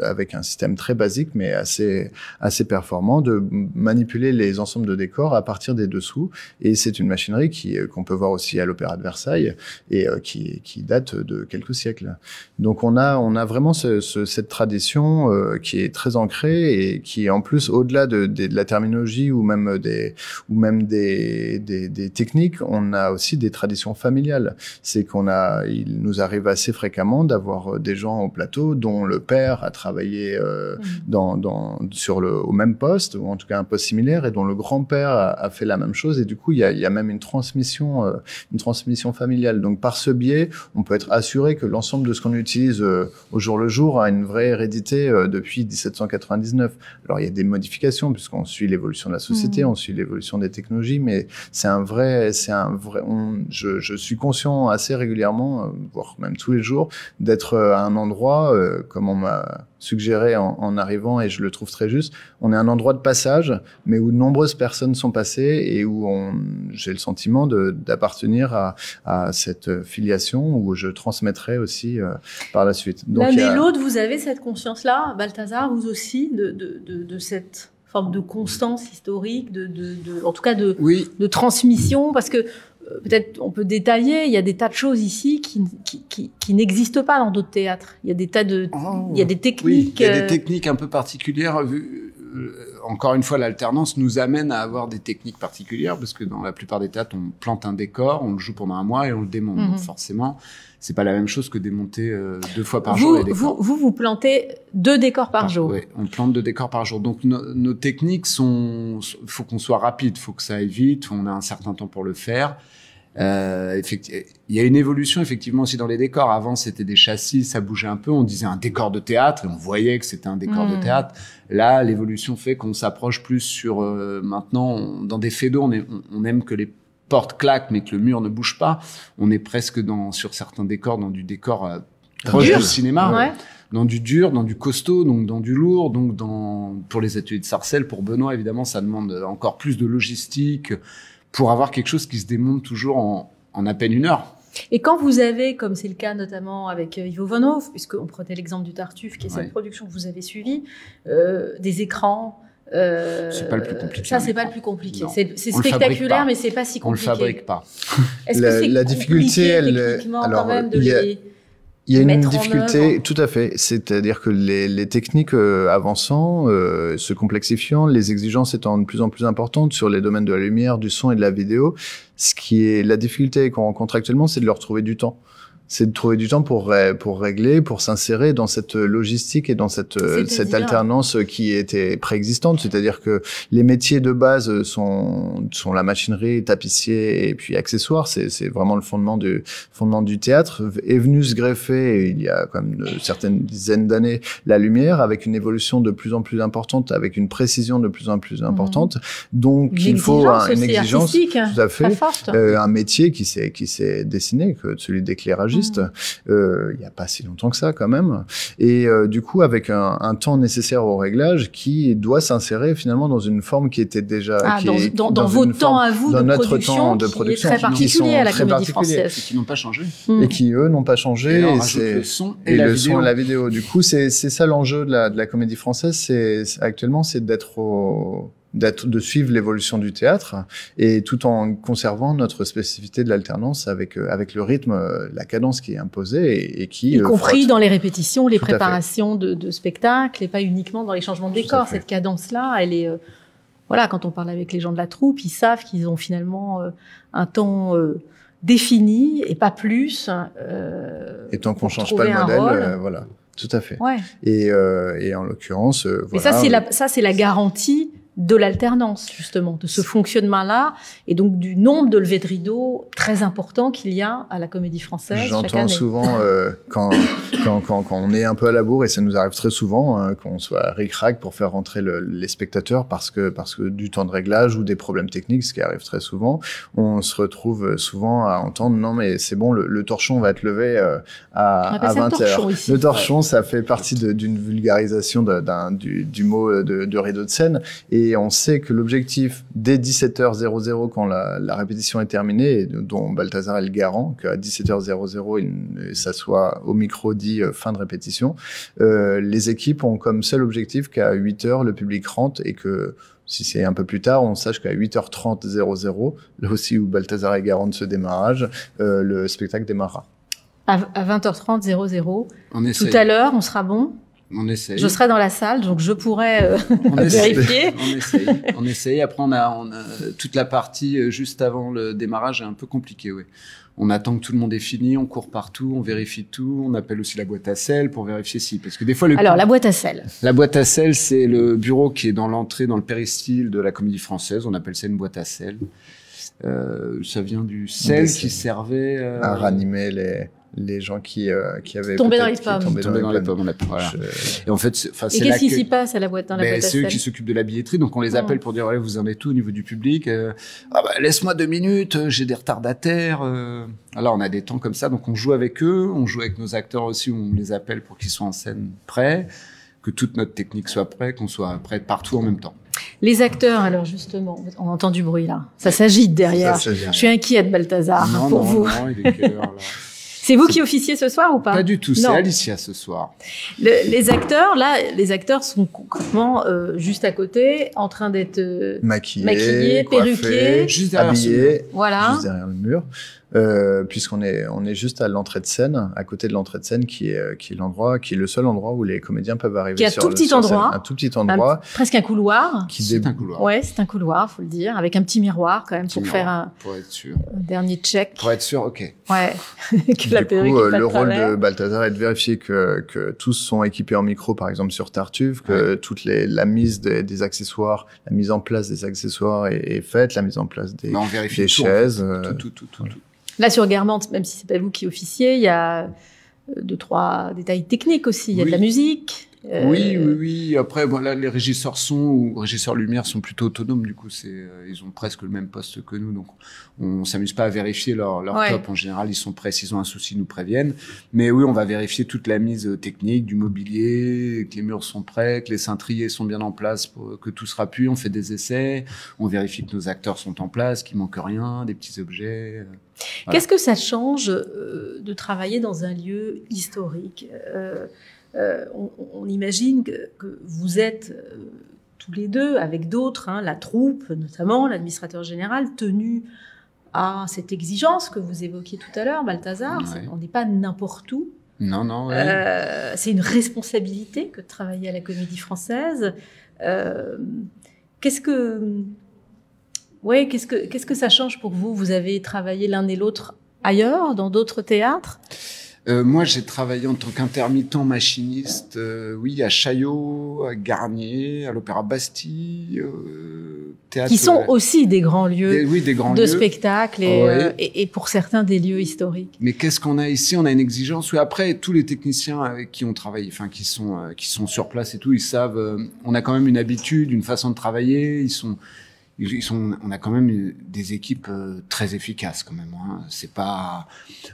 avec un système très basique mais assez performant, de manipuler les ensembles de décors à partir des dessous. Et c'est une machinerie qu'on peut voir aussi à l'Opéra de Versailles et qui date de quelques siècles. Donc on a vraiment cette tradition qui est très ancrée et qui en plus, au-delà de la terminologie ou même des techniques, on a aussi des traditions familiales. C'est il nous arrive assez fréquemment d'avoir des gens au plateau dont le père a travaillé au même poste, ou en tout cas un poste similaire, et dont le grand-père a fait la même chose, et du coup il y a même une transmission familiale. Donc par ce biais, on peut être assuré que l'ensemble de ce qu'on utilise au jour le jour a une vraie hérédité depuis 1799. Alors il y a des modifications puisqu'on suit l'évolution de la société, on suit l'évolution des technologies, mais je suis conscient assez régulièrement, voire même tous les jours, d'être à un endroit, comme on m'a suggéré en arrivant, et je le trouve très juste, on est un endroit de passage, mais où de nombreuses personnes sont passées et où j'ai le sentiment d'appartenir à cette filiation, où je transmettrai aussi par la suite. L'un et l'autre, vous avez cette conscience-là, Balthazar, vous aussi, de cette forme de constance historique, en tout cas de transmission, parce que peut-être on peut détailler, il y a des tas de choses ici qui n'existent pas dans d'autres théâtres. Il y a des tas de, il y a des techniques. Oui, il y a des techniques un peu particulières. Encore une fois, l'alternance nous amène à avoir des techniques particulières, parce que dans la plupart des théâtres, on plante un décor, on le joue pendant un mois et on le démonte. Donc forcément, c'est pas la même chose que démonter 2 fois par jour les décors. Vous plantez 2 décors par jour. Oui, on plante 2 décors par jour. Donc nos techniques faut qu'on soit rapide, faut que ça aille vite, on a un certain temps pour le faire. Il y a une évolution effectivement aussi dans les décors. Avant, c'était des châssis, ça bougeait un peu. On disait un décor de théâtre et on voyait que c'était un décor de théâtre. Là, l'évolution fait qu'on s'approche plus sur maintenant dans des faits d'eau. On aime que les portes claquent, mais que le mur ne bouge pas. On est presque sur certains décors dans du décor proche du cinéma. Ouais. Dans du dur, dans du costaud, donc dans du lourd, donc pour les ateliers de Sarcelles, pour Benoît, évidemment, ça demande encore plus de logistique pour avoir quelque chose qui se démonte toujours en à peine 1 heure. Et quand vous avez, comme c'est le cas notamment avec Ivo Van Hove, puisqu'on prenait l'exemple du Tartuffe, qui est cette production que vous avez suivie, des écrans... c'est pas le plus compliqué. Ça, c'est pas le plus compliqué. C'est spectaculaire, mais c'est pas si compliqué. On le fabrique pas. Est-ce que c'est la difficulté, techniquement quand même il y a une difficulté, tout à fait. C'est-à-dire que les techniques avançant, se complexifiant, les exigences étant de plus en plus importantes sur les domaines de la lumière, du son et de la vidéo, la difficulté qu'on rencontre actuellement, c'est de leur trouver du temps. C'est de trouver du temps pour régler, pour s'insérer dans cette logistique et dans cette alternance qui était préexistante. C'est-à-dire que les métiers de base sont la machinerie, tapissier et puis accessoires. C'est vraiment le fondement du théâtre. Est venu se greffer, il y a quand même certaines dizaines d'années, la lumière, avec une évolution de plus en plus importante, avec une précision de plus en plus importante. Donc il faut une exigence, tout à fait, un métier qui s'est dessiné, que celui d'éclairagiste. registre, il n'y a pas si longtemps que ça quand même. Et du coup, avec un temps nécessaire au réglage qui doit s'insérer finalement dans une forme qui était déjà... dans vos temps à vous de production, qui est très particulier à la Comédie Française. Et qui n'ont pas changé. Et qui, eux, n'ont pas changé. Et le son et la vidéo. Son et la vidéo. Du coup, c'est ça l'enjeu de la Comédie Française. Actuellement, c'est de suivre l'évolution du théâtre et tout en conservant notre spécificité de l'alternance avec le rythme, la cadence qui est imposée et qui... Y compris dans les répétitions, les préparations de spectacles et pas uniquement dans les changements de décor. Cette cadence-là, elle est... voilà, quand on parle avec les gens de la troupe, ils savent qu'ils ont finalement un temps défini et pas plus. Et tant qu'on change pas le modèle, voilà. Tout à fait. Ouais. Et en l'occurrence, mais ça, c'est la garantie de l'alternance, justement, de ce fonctionnement-là, et donc du nombre de levées de rideau très important qu'il y a à la Comédie Française chaque année. J'entends souvent, quand on est un peu à la bourre, et ça nous arrive très souvent, qu'on soit ric-rac pour faire rentrer les spectateurs parce que du temps de réglage ou des problèmes techniques, ce qui arrive très souvent, on se retrouve souvent à entendre « Non, mais c'est bon, le torchon va être levé à 20h ». Le torchon, ça fait partie d'une vulgarisation du mot de rideau de scène. Et on sait que l'objectif, dès 17h00, quand la répétition est terminée, et dont Balthazar est le garant, qu'à 17h00, il s'assoit au micro, dit fin de répétition, les équipes ont comme seul objectif qu'à 8h, le public rentre et que si c'est un peu plus tard, on sache qu'à 8h30, là aussi où Balthazar est garant de ce démarrage, le spectacle démarrera. À 20h30, tout à l'heure, on sera bon? On essaye. Je serai dans la salle, donc je pourrais vérifier. On essaye. Après, on a toute la partie juste avant le démarrage est un peu compliquée, oui. On attend que tout le monde ait fini, on court partout, on vérifie tout, on appelle aussi la boîte à sel pour vérifier si, parce que des fois Alors, la boîte à sel. La boîte à sel, c'est le bureau qui est dans l'entrée, dans le péristyle de la Comédie Française. On appelle ça une boîte à sel. Ça vient du sel qui servait à ranimer les gens qui avaient tombé dans les pommes. Tombé dans les pommes. Voilà. Et en fait, c'est qu'est-ce qui s'y passe à la boîte, dans la boîte à sel? C'est eux qui s'occupent de la billetterie, donc on les appelle pour dire allez, vous en êtes où au niveau du public? Laisse-moi 2 minutes, j'ai des retardataires. Alors on a des temps comme ça, donc on joue avec eux, on joue avec nos acteurs aussi, on les appelle pour qu'ils soient en scène prêts, que toute notre technique soit prête, qu'on soit prêt partout en même temps. Les acteurs, alors justement, on entend du bruit là, ça s'agite derrière. Je suis inquiète, Balthazar, pour vous. Non, il est quelle heure, là? C'est vous qui officiez ce soir ou pas? Pas du tout, c'est Alicia ce soir. Les acteurs sont concrètement juste à côté, en train d'être maquillés, perruqués, juste habillés, voilà, juste derrière le mur. Puisqu'on est juste à l'entrée de scène, à côté de l'entrée de scène, qui est le seul endroit où les comédiens peuvent arriver. Qui est un tout petit endroit, presque un couloir. C'est un couloir. Ouais, c'est un couloir, faut le dire, avec un petit miroir quand même pour être sûr. Un dernier check. Pour être sûr, ok. Ouais. Que la perruque est pas le rôle de Balthazar est de vérifier que tous sont équipés en micro, par exemple sur Tartuffe, que la mise des accessoires, la mise en place des accessoires est faite, la mise en place des chaises. Tout. Là, sur Guermantes, même si c'est pas vous qui officiez, il y a 2-3 détails techniques aussi. Il y a de la musique. Oui. Après, voilà, les régisseurs son ou régisseurs lumière sont plutôt autonomes. Du coup, ils ont presque le même poste que nous. Donc, on s'amuse pas à vérifier leur top. En général, ils sont prêts. S'ils ont un souci, ils nous préviennent. Mais oui, on va vérifier toute la mise technique, du mobilier, que les murs sont prêts, que les cintriers sont bien en place, pour que tout sera pu. On fait des essais. On vérifie que nos acteurs sont en place, qu'il manque rien, des petits objets. Voilà. Qu'est-ce que ça change de travailler dans un lieu historique? On imagine que vous êtes tous les deux, avec d'autres, la troupe notamment, l'administrateur général, tenus à cette exigence que vous évoquiez tout à l'heure, Balthazar. Ouais. On n'est pas n'importe où. Non. Oui. C'est une responsabilité que de travailler à la Comédie Française. Qu'est-ce que ça change pour vous? Vous avez travaillé l'un et l'autre ailleurs, dans d'autres théâtres? Moi, j'ai travaillé en tant qu'intermittent machiniste, à Chaillot, à Garnier, à l'Opéra Bastille, théâtre. Qui sont aussi des grands lieux des grands de spectacle et pour certains des lieux historiques. Mais qu'est-ce qu'on a ici? On a une exigence. Oui, après, tous les techniciens avec qui on travaille, qui sont sur place et tout, ils savent. On a quand même une habitude, une façon de travailler. on a quand même des équipes très efficaces quand même. Hein. C'est pas,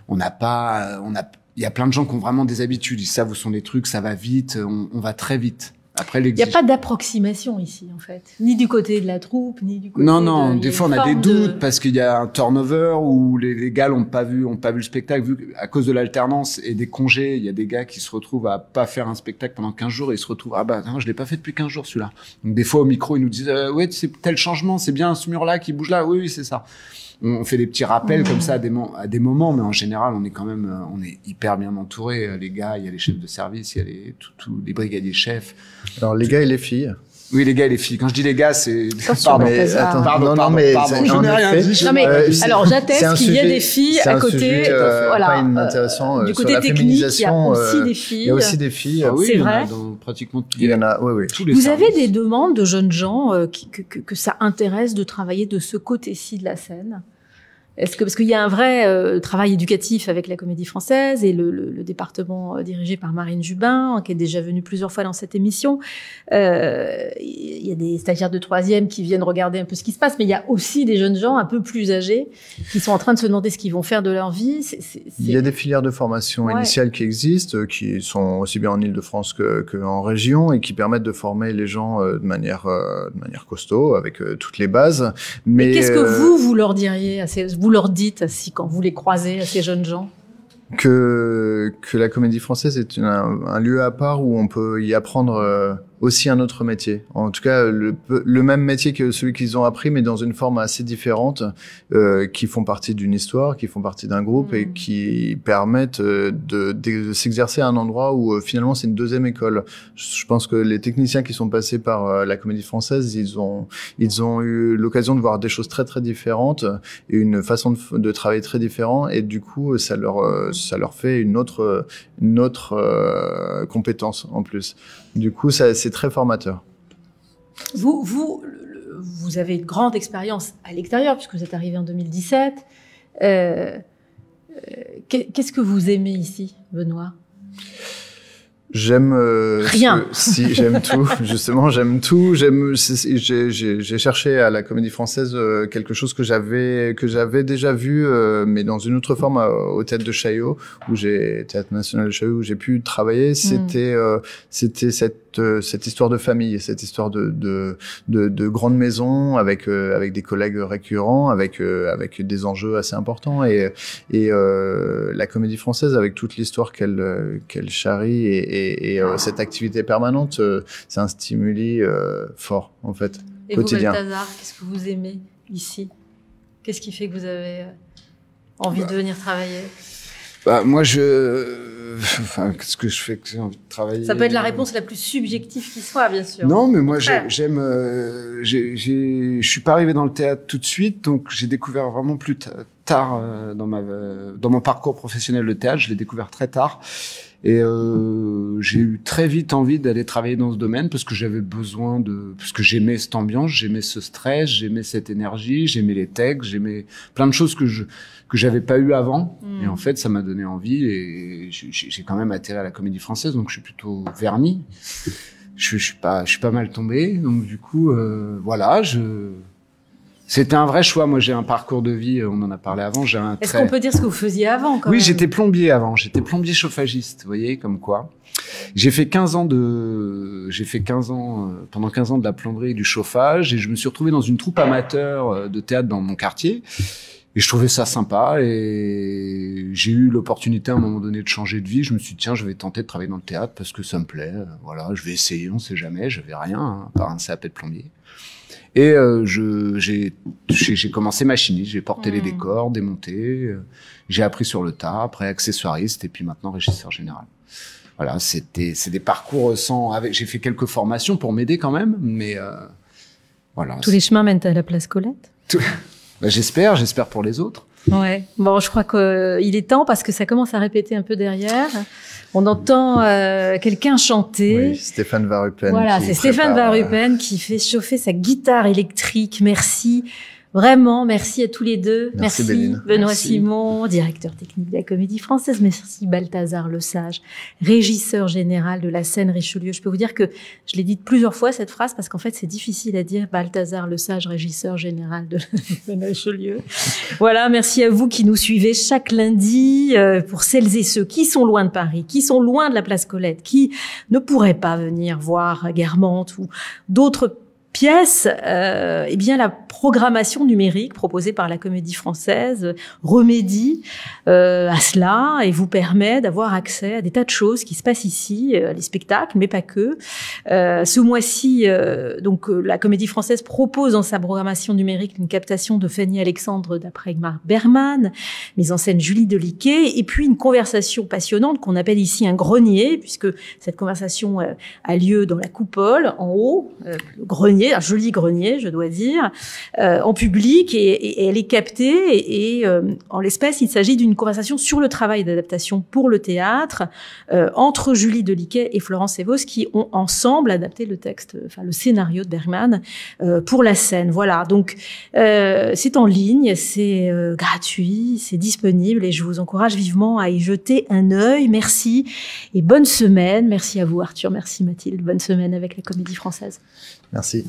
il y a plein de gens qui ont vraiment des habitudes. Ils savent où sont les trucs, ça va vite, on va très vite. Après, il n'y a pas d'approximation ici, en fait. Ni du côté de la troupe, ni du côté Non, des fois, on a des doutes parce qu'il y a un turnover où les gars n'ont pas vu le spectacle. Vu à cause de l'alternance et des congés, il y a des gars qui se retrouvent à pas faire un spectacle pendant 15 jours et ils se retrouvent, non, je l'ai pas fait depuis 15 jours, celui-là. Donc, des fois, au micro, ils nous disent, ouais, c'est tel changement, c'est bien ce mur-là qui bouge là. Oui, c'est ça. On fait des petits rappels comme ça à des moments, mais en général, on est hyper bien entouré. Les gars, il y a les chefs de service, il y a tous les brigadiers chefs. Alors, les gars et les filles. Oui, les gars et les filles. Quand je dis les gars, c'est... Pardon, je n'ai rien dit. Non, mais alors, j'atteste qu'il y a des filles à côté. Voilà. Pas inintéressant. Du côté technique, il y a aussi des filles. Il y a aussi des filles. Oui, c'est vrai. Pratiquement il y en a, oui. Tous les Vous services. avez des demandes de jeunes gens que ça intéresse de travailler de ce côté-ci de la scène? Parce qu'il y a un vrai travail éducatif avec la Comédie Française et le département dirigé par Marine Jubin, qui est déjà venue plusieurs fois dans cette émission. Il y a des stagiaires de 3e qui viennent regarder un peu ce qui se passe, mais il y a aussi des jeunes gens un peu plus âgés qui sont en train de se demander ce qu'ils vont faire de leur vie. Il y a des filières de formation initiale qui existent, qui sont aussi bien en Île-de-France que en région et qui permettent de former les gens de manière costaud avec toutes les bases. Mais qu'est-ce que vous leur diriez vous leur dites, quand vous les croisez, à ces jeunes gens? Que la Comédie Française est un lieu à part où on peut y apprendre aussi un autre métier. En tout cas, le même métier que celui qu'ils ont appris, mais dans une forme assez différente, qui font partie d'une histoire, qui font partie d'un groupe et qui permettent de s'exercer à un endroit où finalement c'est une deuxième école. Je pense que les techniciens qui sont passés par la Comédie Française, ils ont eu l'occasion de voir des choses très très différentes et une façon de travailler très différente, et du coup ça leur fait une autre compétence en plus. Du coup, c'est très formateur. Vous avez une grande expérience à l'extérieur, puisque vous êtes arrivé en 2017. Qu'est-ce que vous aimez ici, Benoît ? J'aime rien. Si j'aime tout, justement, j'aime tout. J'ai cherché à la Comédie Française quelque chose que j'avais déjà vu, mais dans une autre forme au Théâtre de Chaillot, Théâtre National de Chaillot, où j'ai pu travailler. C'était cette histoire de famille, cette histoire de grande maison avec des collègues récurrents, avec des enjeux assez importants, et la Comédie Française avec toute l'histoire qu'elle charrie et cette activité permanente, c'est un stimuli fort en fait, quotidien. Et vous, Balthazar, qu'est-ce que vous aimez ici ? Qu'est-ce qui fait que vous avez envie de venir travailler ? Moi, qu'est-ce que je fais que j'ai envie de travailler ? Ça peut être la réponse la plus subjective qui soit, bien sûr. Non, mais moi, j'aime. Je suis pas arrivé dans le théâtre tout de suite, donc j'ai découvert vraiment plus tard dans mon parcours professionnel le théâtre. Je l'ai découvert très tard. Et j'ai eu très vite envie d'aller travailler dans ce domaine parce que j'avais besoin parce que j'aimais cette ambiance, j'aimais ce stress, j'aimais cette énergie, j'aimais les textes, j'aimais plein de choses que j'avais pas eu avant. Et en fait, ça m'a donné envie et j'ai quand même atterri à la Comédie Française, donc je suis plutôt verni. Je suis pas mal tombé, donc du coup, voilà, c'était un vrai choix. Moi, j'ai un parcours de vie, on en a parlé avant. Est-ce qu'on peut dire ce que vous faisiez avant, quand même ? Oui, j'étais plombier avant. J'étais plombier chauffagiste, vous voyez, comme quoi. J'ai fait 15 ans pendant 15 ans de la plomberie et du chauffage, et je me suis retrouvé dans une troupe amateur de théâtre dans mon quartier. Et je trouvais ça sympa, et j'ai eu l'opportunité à un moment donné de changer de vie. Je me suis dit, tiens, je vais tenter de travailler dans le théâtre parce que ça me plaît. Voilà, je vais essayer, on sait jamais. J'avais rien, à part un CAP de plombier. Et j'ai commencé machiniste, j'ai porté les décors, démonté, j'ai appris sur le tas, après accessoiriste, et puis maintenant régisseur général. Voilà, c'est des parcours j'ai fait quelques formations pour m'aider quand même, mais voilà. Tous les chemins mènent à la place Colette. J'espère pour les autres. Ouais. Bon, je crois qu'il est temps parce que ça commence à répéter un peu derrière. On entend quelqu'un chanter. Oui, Stéphane Varupen. Voilà, c'est Stéphane Varupen qui fait chauffer sa guitare électrique. Merci. Vraiment, merci à tous les deux. Merci Béline. Benoît Simon, directeur technique de la Comédie Française. Merci Balthazar Lesage, régisseur général de la scène Richelieu. Je peux vous dire que je l'ai dit plusieurs fois cette phrase parce qu'en fait c'est difficile à dire. Balthazar Lesage, régisseur général de la scène Richelieu. Voilà, merci à vous qui nous suivez chaque lundi. Pour celles et ceux qui sont loin de Paris, qui sont loin de la place Colette, qui ne pourraient pas venir voir Guermantes ou d'autres pièces, eh bien la programmation numérique proposée par la Comédie Française remédie à cela et vous permet d'avoir accès à des tas de choses qui se passent ici, les spectacles, mais pas que. Ce mois-ci, donc la Comédie Française propose dans sa programmation numérique une captation de Fanny Alexandre d'après Ingmar Bergman, mise en scène Julie Deliquet, et puis une conversation passionnante qu'on appelle ici un grenier, puisque cette conversation a lieu dans la coupole, en haut, le grenier, un joli grenier, je dois dire, en public, et elle est captée, et en l'espèce, il s'agit d'une conversation sur le travail d'adaptation pour le théâtre, entre Julie Deliquet et Florence Evos, qui ont ensemble adapté le texte, enfin le scénario de Bergman, pour la scène. Voilà, donc c'est en ligne, c'est gratuit, c'est disponible, et je vous encourage vivement à y jeter un œil. Merci, et bonne semaine. Merci à vous Arthur, merci Mathilde, bonne semaine avec la Comédie Française. Merci.